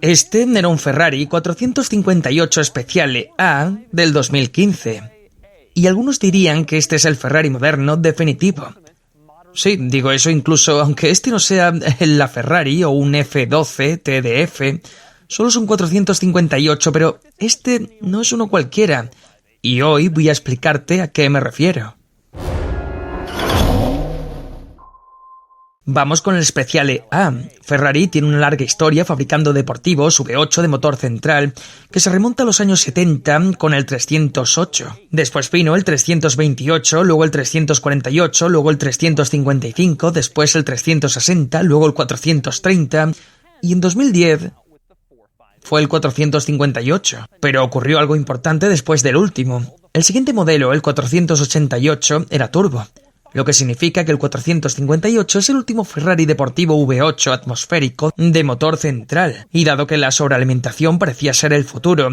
Este era un Ferrari 458 Speciale A del 2015. Y algunos dirían que este es el Ferrari moderno definitivo. Sí, digo eso incluso aunque este no sea la Ferrari o un F12 TDF, solo son 458, pero este no es uno cualquiera. Y hoy voy a explicarte a qué me refiero. Vamos con el Speciale A. Ferrari tiene una larga historia fabricando deportivos V8 de motor central que se remonta a los años 70 con el 308. Después vino el 328, luego el 348, luego el 355, después el 360, luego el 430 y en 2010 fue el 458. Pero ocurrió algo importante después del último. El siguiente modelo, el 488, era turbo, lo que significa que el 458 es el último Ferrari deportivo V8 atmosférico de motor central, y dado que la sobrealimentación parecía ser el futuro,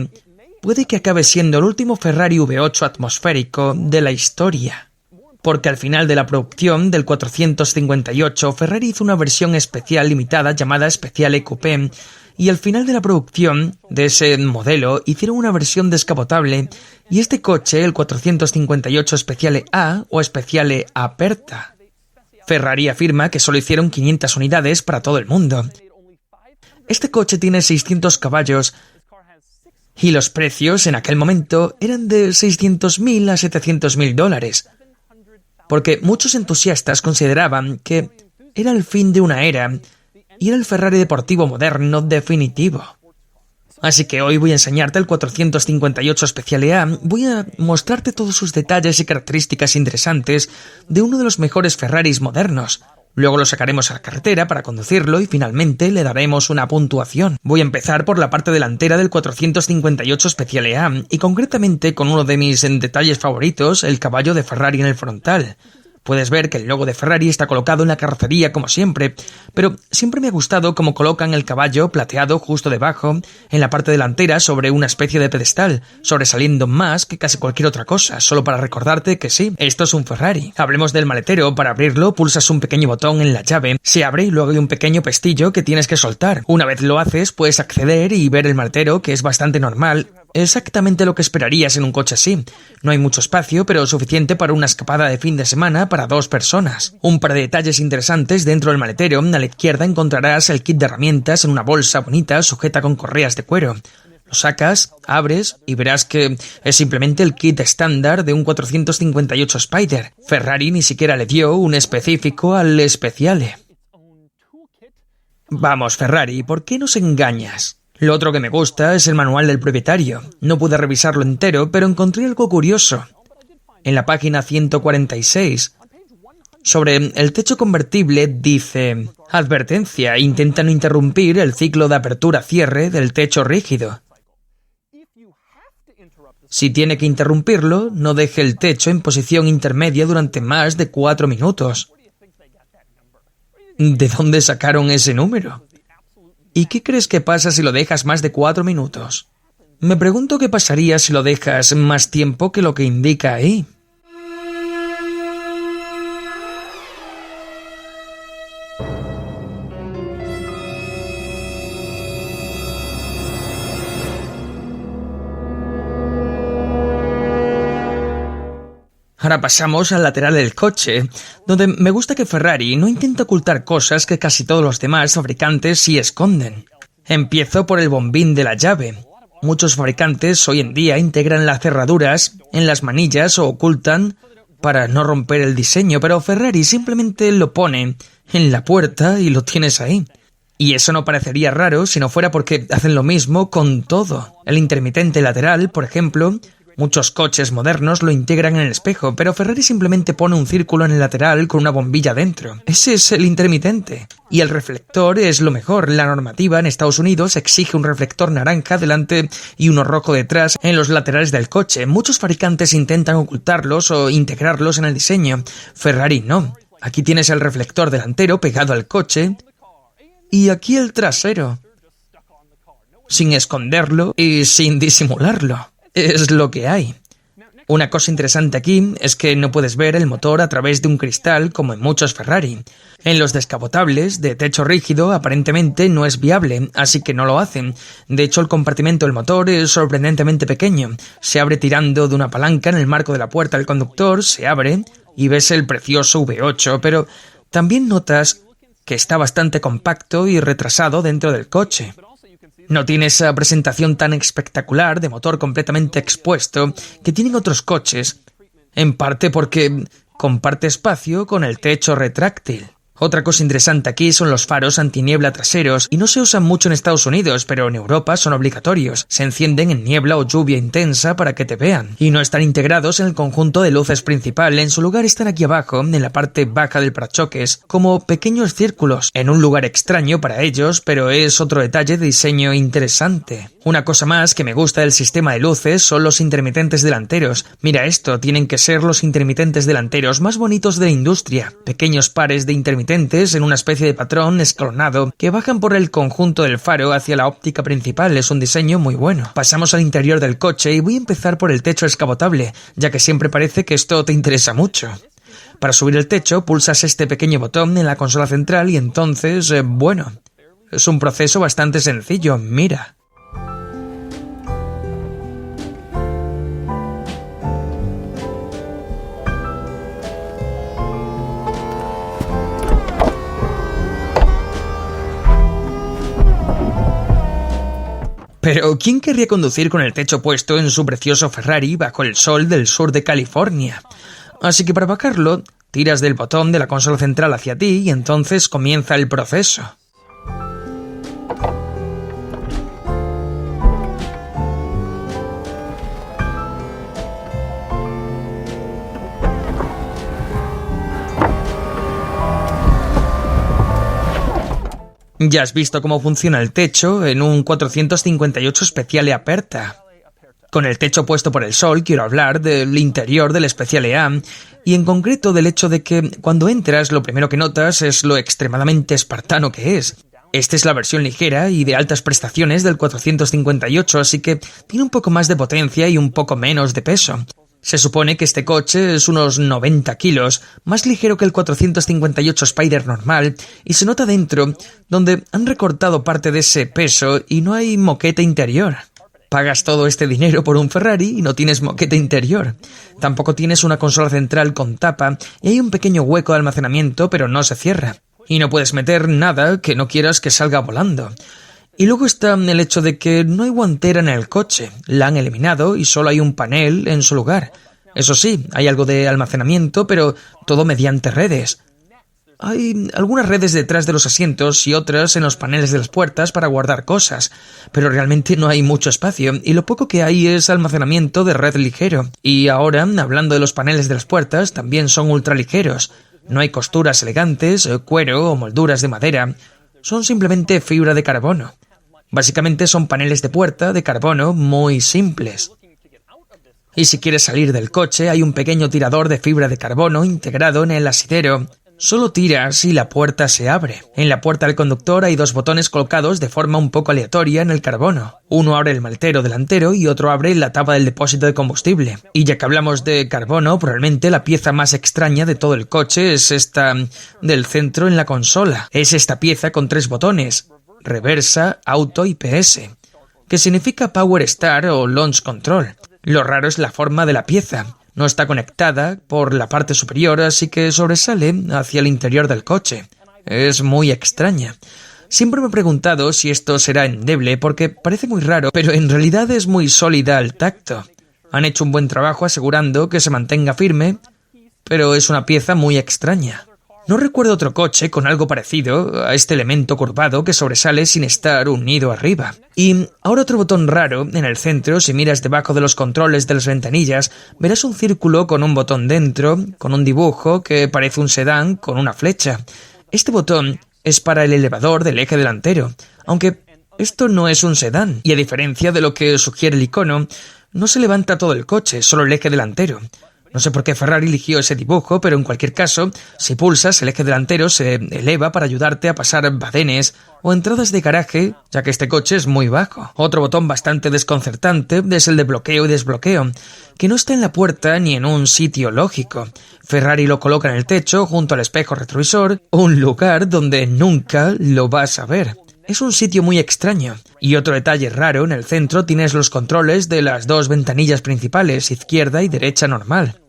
puede que acabe siendo el último Ferrari V8 atmosférico de la historia. Porque al final de la producción del 458, Ferrari hizo una versión especial limitada llamada Speciale Coupé, y al final de la producción de ese modelo hicieron una versión descapotable, y este coche, el 458 Speciale A o Speciale Aperta. Ferrari afirma que solo hicieron 500 unidades para todo el mundo. Este coche tiene 600 caballos y los precios en aquel momento eran de $600.000 a $700.000, porque muchos entusiastas consideraban que era el fin de una era y era el Ferrari deportivo moderno definitivo. Así que hoy voy a enseñarte el 458 Speciale A, voy a mostrarte todos sus detalles y características interesantes de uno de los mejores Ferraris modernos. Luego lo sacaremos a la carretera para conducirlo y finalmente le daremos una puntuación. Voy a empezar por la parte delantera del 458 Speciale A y concretamente con uno de mis detalles favoritos, el caballo de Ferrari en el frontal. Puedes ver que el logo de Ferrari está colocado en la carrocería como siempre, pero siempre me ha gustado cómo colocan el caballo plateado justo debajo, en la parte delantera sobre una especie de pedestal, sobresaliendo más que casi cualquier otra cosa, solo para recordarte que sí, esto es un Ferrari. Hablemos del maletero. Para abrirlo pulsas un pequeño botón en la llave, se abre y luego hay un pequeño pestillo que tienes que soltar. Una vez lo haces puedes acceder y ver el maletero, que es bastante normal. Exactamente lo que esperarías en un coche así. No hay mucho espacio, pero suficiente para una escapada de fin de semana para 2 personas. Un par de detalles interesantes dentro del maletero. A la izquierda encontrarás el kit de herramientas en una bolsa bonita sujeta con correas de cuero. Lo sacas, abres y verás que es simplemente el kit estándar de un 458 Spider. Ferrari ni siquiera le dio un específico al Speciale. Vamos, Ferrari, ¿por qué nos engañas? Lo otro que me gusta es el manual del propietario. No pude revisarlo entero, pero encontré algo curioso. En la página 146, sobre el techo convertible dice: advertencia, intenta no interrumpir el ciclo de apertura-cierre del techo rígido. Si tiene que interrumpirlo, no deje el techo en posición intermedia durante más de 4 minutos. ¿De dónde sacaron ese número? ¿Y qué crees que pasa si lo dejas más de 4 minutos? Me pregunto qué pasaría si lo dejas más tiempo que lo que indica ahí. Ahora pasamos al lateral del coche, donde me gusta que Ferrari no intenta ocultar cosas que casi todos los demás fabricantes sí esconden. Empiezo por el bombín de la llave. Muchos fabricantes hoy en día integran las cerraduras en las manillas o ocultan para no romper el diseño, pero Ferrari simplemente lo pone en la puerta y lo tienes ahí. Y eso no parecería raro si no fuera porque hacen lo mismo con todo. El intermitente lateral, por ejemplo. Muchos coches modernos lo integran en el espejo, pero Ferrari simplemente pone un círculo en el lateral con una bombilla dentro. Ese es el intermitente. Y el reflector es lo mejor. La normativa en Estados Unidos exige un reflector naranja delante y uno rojo detrás en los laterales del coche. Muchos fabricantes intentan ocultarlos o integrarlos en el diseño. Ferrari no. Aquí tienes el reflector delantero pegado al coche y aquí el trasero, sin esconderlo y sin disimularlo. Es lo que hay. Una cosa interesante aquí es que no puedes ver el motor a través de un cristal como en muchos Ferrari. En los descapotables de techo rígido aparentemente no es viable, así que no lo hacen. De hecho, el compartimento del motor es sorprendentemente pequeño. Se abre tirando de una palanca en el marco de la puerta del conductor, se abre y ves el precioso V8, pero también notas que está bastante compacto y retrasado dentro del coche. No tiene esa presentación tan espectacular de motor completamente expuesto que tienen otros coches, en parte porque comparte espacio con el techo retráctil. Otra cosa interesante aquí son los faros antiniebla traseros, y no se usan mucho en Estados Unidos, pero en Europa son obligatorios. Se encienden en niebla o lluvia intensa para que te vean, y no están integrados en el conjunto de luces principal. En su lugar están aquí abajo, en la parte baja del parachoques, como pequeños círculos, en un lugar extraño para ellos, pero es otro detalle de diseño interesante. Una cosa más que me gusta del sistema de luces son los intermitentes delanteros. Mira esto, tienen que ser los intermitentes delanteros más bonitos de la industria. Pequeños pares de intermitentes en una especie de patrón escalonado que bajan por el conjunto del faro hacia la óptica principal. Es un diseño muy bueno. Pasamos al interior del coche y voy a empezar por el techo descapotable, ya que siempre parece que esto te interesa mucho. Para subir el techo pulsas este pequeño botón en la consola central y entonces, bueno, es un proceso bastante sencillo, mira. Pero ¿quién querría conducir con el techo puesto en su precioso Ferrari bajo el sol del sur de California? Así que para bajarlo, tiras del botón de la consola central hacia ti y entonces comienza el proceso. Ya has visto cómo funciona el techo en un 458 Speciale Aperta. Con el techo puesto por el sol quiero hablar del interior del Speciale A y en concreto del hecho de que cuando entras lo primero que notas es lo extremadamente espartano que es. Esta es la versión ligera y de altas prestaciones del 458, así que tiene un poco más de potencia y un poco menos de peso. Se supone que este coche es unos 90 kilos, más ligero que el 458 Spider normal, y se nota dentro, donde han recortado parte de ese peso y no hay moqueta interior. Pagas todo este dinero por un Ferrari y no tienes moqueta interior. Tampoco tienes una consola central con tapa y hay un pequeño hueco de almacenamiento, pero no se cierra. Y no puedes meter nada que no quieras que salga volando. Y luego está el hecho de que no hay guantera en el coche, la han eliminado y solo hay un panel en su lugar. Eso sí, hay algo de almacenamiento, pero todo mediante redes. Hay algunas redes detrás de los asientos y otras en los paneles de las puertas para guardar cosas, pero realmente no hay mucho espacio y lo poco que hay es almacenamiento de red ligero. Y ahora, hablando de los paneles de las puertas, también son ultraligeros. No hay costuras elegantes, cuero o molduras de madera. Son simplemente fibra de carbono. Básicamente son paneles de puerta de carbono muy simples. Y si quieres salir del coche, hay un pequeño tirador de fibra de carbono integrado en el asidero. Solo tiras y la puerta se abre. En la puerta del conductor hay dos botones colocados de forma un poco aleatoria en el carbono. Uno abre el maletero delantero y otro abre la tapa del depósito de combustible. Y ya que hablamos de carbono, probablemente la pieza más extraña de todo el coche es esta del centro en la consola. Es esta pieza con tres botones: reversa, auto y PS, que significa Power Start o Launch Control. Lo raro es la forma de la pieza. No está conectada por la parte superior, así que sobresale hacia el interior del coche. Es muy extraña. Siempre me he preguntado si esto será endeble porque parece muy raro, pero en realidad es muy sólida al tacto. Han hecho un buen trabajo asegurando que se mantenga firme, pero es una pieza muy extraña. No recuerdo otro coche con algo parecido a este elemento curvado que sobresale sin estar unido arriba. Y ahora otro botón raro en el centro. Si miras debajo de los controles de las ventanillas, verás un círculo con un botón dentro, con un dibujo que parece un sedán con una flecha. Este botón es para el elevador del eje delantero, aunque esto no es un sedán, y a diferencia de lo que sugiere el icono, no se levanta todo el coche, solo el eje delantero. No sé por qué Ferrari eligió ese dibujo, pero en cualquier caso, si pulsas, el eje delantero se eleva para ayudarte a pasar badenes o entradas de garaje, ya que este coche es muy bajo. Otro botón bastante desconcertante es el de bloqueo y desbloqueo, que no está en la puerta ni en un sitio lógico. Ferrari lo coloca en el techo, junto al espejo retrovisor, un lugar donde nunca lo vas a ver. Es un sitio muy extraño. Y otro detalle raro, en el centro tienes los controles de las dos ventanillas principales, izquierda y derecha normal.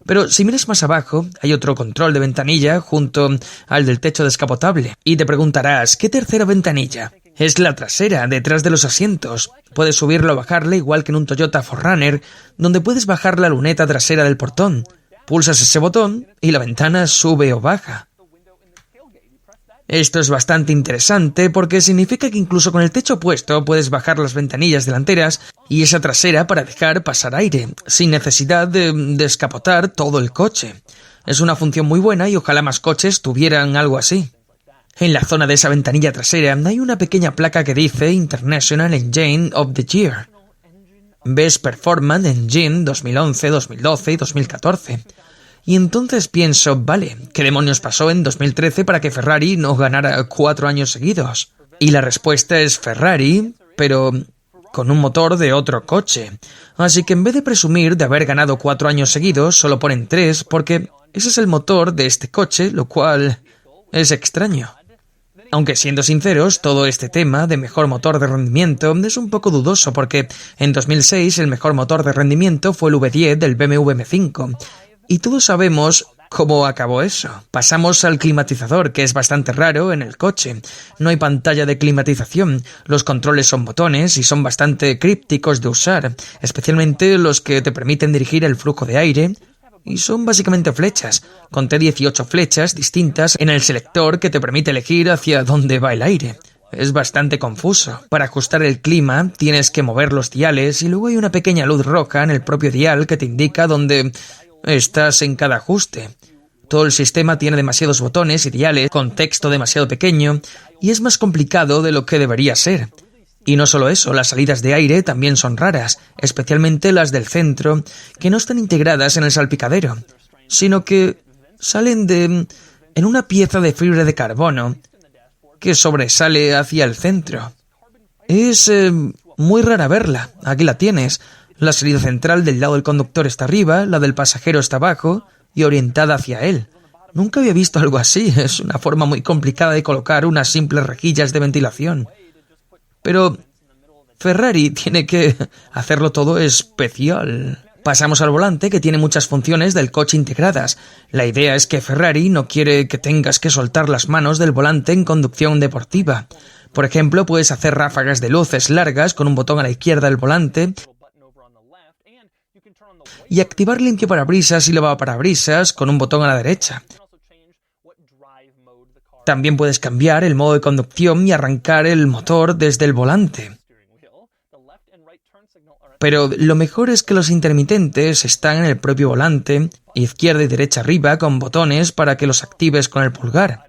Pero si miras más abajo, hay otro control de ventanilla junto al del techo descapotable. Y te preguntarás, ¿qué tercera ventanilla? Es la trasera, detrás de los asientos. Puedes subirla o bajarla igual que en un Toyota 4Runner, donde puedes bajar la luneta trasera del portón. Pulsas ese botón y la ventana sube o baja. Esto es bastante interesante porque significa que incluso con el techo puesto puedes bajar las ventanillas delanteras y esa trasera para dejar pasar aire, sin necesidad de descapotar todo el coche. Es una función muy buena y ojalá más coches tuvieran algo así. En la zona de esa ventanilla trasera hay una pequeña placa que dice International Engine of the Year. Best Performance Engine 2011, 2012 y 2014. Y entonces pienso, vale, ¿qué demonios pasó en 2013 para que Ferrari no ganara 4 años seguidos? Y la respuesta es Ferrari, pero con un motor de otro coche. Así que en vez de presumir de haber ganado 4 años seguidos, solo ponen 3 porque ese es el motor de este coche, lo cual es extraño. Aunque siendo sinceros, todo este tema de mejor motor de rendimiento es un poco dudoso porque en 2006 el mejor motor de rendimiento fue el V10 del BMW M5. Y todos sabemos cómo acabó eso. Pasamos al climatizador, que es bastante raro en el coche. No hay pantalla de climatización, los controles son botones y son bastante crípticos de usar, especialmente los que te permiten dirigir el flujo de aire, y son básicamente flechas. Conté 18 flechas distintas en el selector que te permite elegir hacia dónde va el aire. Es bastante confuso. Para ajustar el clima tienes que mover los diales y luego hay una pequeña luz roja en el propio dial que te indica dónde estás en cada ajuste. Todo el sistema tiene demasiados botones y diales con texto demasiado pequeño y es más complicado de lo que debería ser. Y no solo eso, las salidas de aire también son raras, especialmente las del centro, que no están integradas en el salpicadero, sino que salen en una pieza de fibra de carbono que sobresale hacia el centro. Es muy rara verla. Aquí la tienes. La salida central del lado del conductor está arriba, la del pasajero está abajo y orientada hacia él. Nunca había visto algo así, es una forma muy complicada de colocar unas simples rejillas de ventilación. Pero Ferrari tiene que hacerlo todo especial. Pasamos al volante, que tiene muchas funciones del coche integradas. La idea es que Ferrari no quiere que tengas que soltar las manos del volante en conducción deportiva. Por ejemplo, puedes hacer ráfagas de luces largas con un botón a la izquierda del volante y activar limpio parabrisas y lavaparabrisas con un botón a la derecha. También puedes cambiar el modo de conducción y arrancar el motor desde el volante. Pero lo mejor es que los intermitentes están en el propio volante, izquierda y derecha arriba, con botones para que los actives con el pulgar.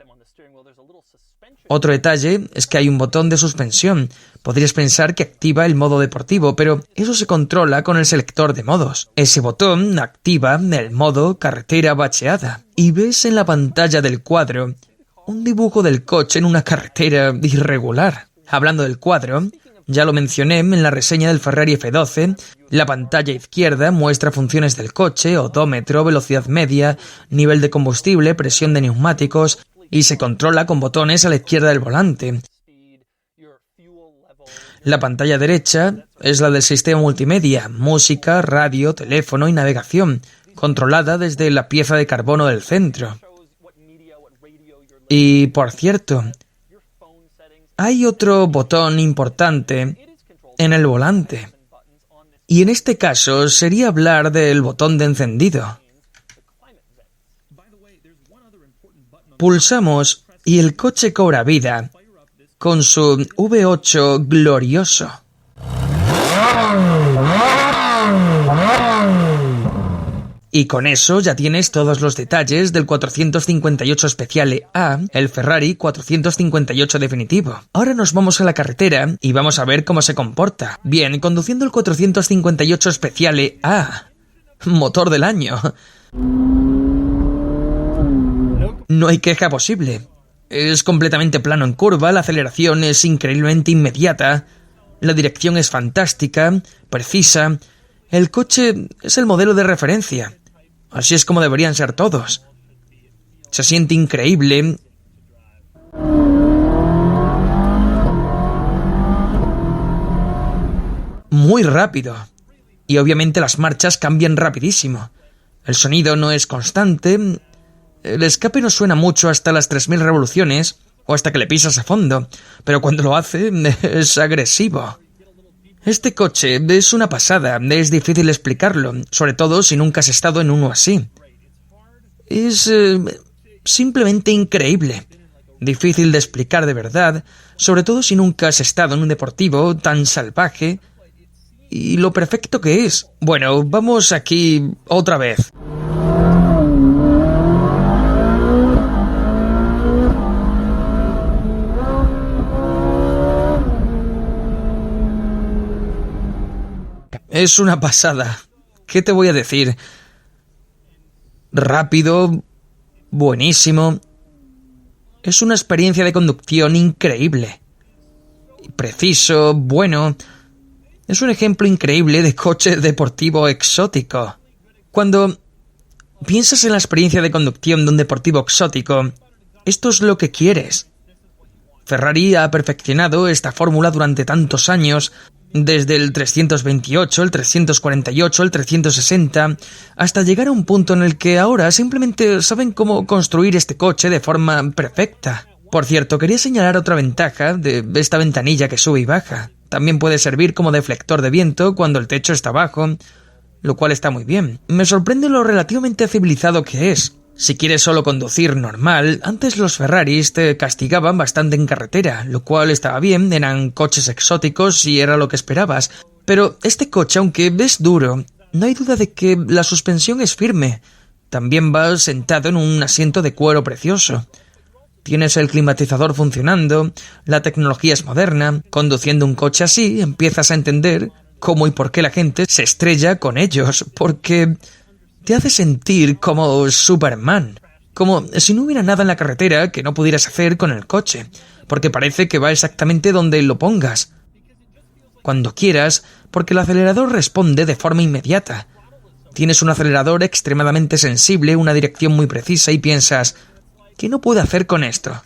Otro detalle es que hay un botón de suspensión. Podrías pensar que activa el modo deportivo, pero eso se controla con el selector de modos. Ese botón activa el modo carretera bacheada. Y ves en la pantalla del cuadro un dibujo del coche en una carretera irregular. Hablando del cuadro, ya lo mencioné en la reseña del Ferrari F12, la pantalla izquierda muestra funciones del coche, odómetro, velocidad media, nivel de combustible, presión de neumáticos, y se controla con botones a la izquierda del volante. La pantalla derecha es la del sistema multimedia, música, radio, teléfono y navegación, controlada desde la pieza de carbono del centro. Y, por cierto, hay otro botón importante en el volante. Y en este caso sería hablar del botón de encendido. Pulsamos y el coche cobra vida con su V8 glorioso. Y con eso ya tienes todos los detalles del 458 Speciale A, el Ferrari 458 definitivo. Ahora nos vamos a la carretera y vamos a ver cómo se comporta. Bien, conduciendo el 458 Speciale A. Motor del año. No hay queja posible. Es completamente plano en curva, la aceleración es increíblemente inmediata, la dirección es fantástica, precisa. El coche es el modelo de referencia. Así es como deberían ser todos. Se siente increíble. Muy rápido. Y obviamente las marchas cambian rapidísimo. El sonido no es constante. El escape no suena mucho hasta las 3000 revoluciones o hasta que le pisas a fondo, pero cuando lo hace es agresivo. Este coche es una pasada, es difícil explicarlo, sobre todo si nunca has estado en uno así. Es simplemente increíble, difícil de explicar de verdad, sobre todo si nunca has estado en un deportivo tan salvaje y lo perfecto que es. Bueno, vamos aquí otra vez. Es una pasada. ¿Qué te voy a decir? Rápido, buenísimo. Es una experiencia de conducción increíble. Preciso, bueno. Es un ejemplo increíble de coche deportivo exótico. Cuando piensas en la experiencia de conducción de un deportivo exótico, esto es lo que quieres. Ferrari ha perfeccionado esta fórmula durante tantos años, desde el 328, el 348, el 360, hasta llegar a un punto en el que ahora simplemente saben cómo construir este coche de forma perfecta. Por cierto, quería señalar otra ventaja de esta ventanilla que sube y baja. También puede servir como deflector de viento cuando el techo está bajo, lo cual está muy bien. Me sorprende lo relativamente civilizado que es. Si quieres solo conducir normal, antes los Ferraris te castigaban bastante en carretera, lo cual estaba bien, eran coches exóticos y era lo que esperabas. Pero este coche, aunque es duro, no hay duda de que la suspensión es firme. También vas sentado en un asiento de cuero precioso. Tienes el climatizador funcionando, la tecnología es moderna. Conduciendo un coche así, empiezas a entender cómo y por qué la gente se estrella con ellos, porque te hace sentir como Superman, como si no hubiera nada en la carretera que no pudieras hacer con el coche, porque parece que va exactamente donde lo pongas, cuando quieras, porque el acelerador responde de forma inmediata. Tienes un acelerador extremadamente sensible, una dirección muy precisa y piensas, ¿qué no puedo hacer con esto?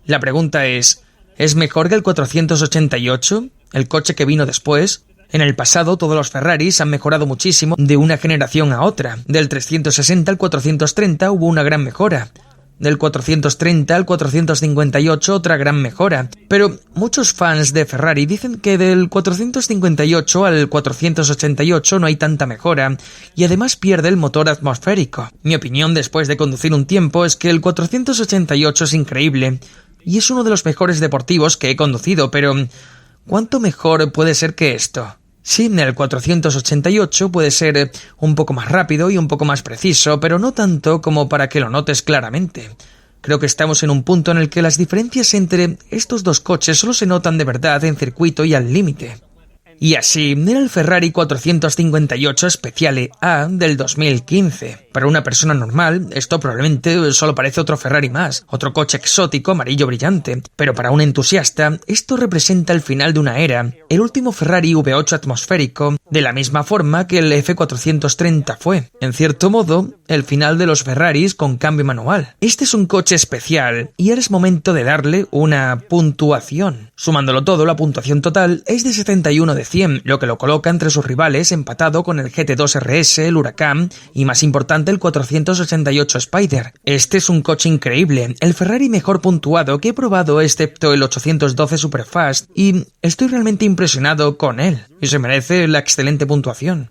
La pregunta ¿es mejor que el 488, el coche que vino después? En el pasado todos los Ferraris han mejorado muchísimo de una generación a otra. Del 360 al 430 hubo una gran mejora. Del 430 al 458 otra gran mejora. Pero muchos fans de Ferrari dicen que del 458 al 488 no hay tanta mejora y además pierde el motor atmosférico. Mi opinión después de conducir un tiempo es que el 488 es increíble y es uno de los mejores deportivos que he conducido, pero ¿cuánto mejor puede ser que esto? Sí, el 488 puede ser un poco más rápido y un poco más preciso, pero no tanto como para que lo notes claramente. Creo que estamos en un punto en el que las diferencias entre estos dos coches solo se notan de verdad en circuito y al límite. Y así era el Ferrari 458 Speciale A del 2015. Para una persona normal, esto probablemente solo parece otro Ferrari más, otro coche exótico amarillo brillante. Pero para un entusiasta, esto representa el final de una era, el último Ferrari V8 atmosférico, de la misma forma que el F430 fue. En cierto modo, el final de los Ferraris con cambio manual. Este es un coche especial y ahora es momento de darle una puntuación. Sumándolo todo, la puntuación total es de 71 de 100, lo que lo coloca entre sus rivales empatado con el GT2 RS, el Huracán y más importante el 488 Spider. Este es un coche increíble, el Ferrari mejor puntuado que he probado excepto el 812 Superfast y estoy realmente impresionado con él y se merece la excelente puntuación.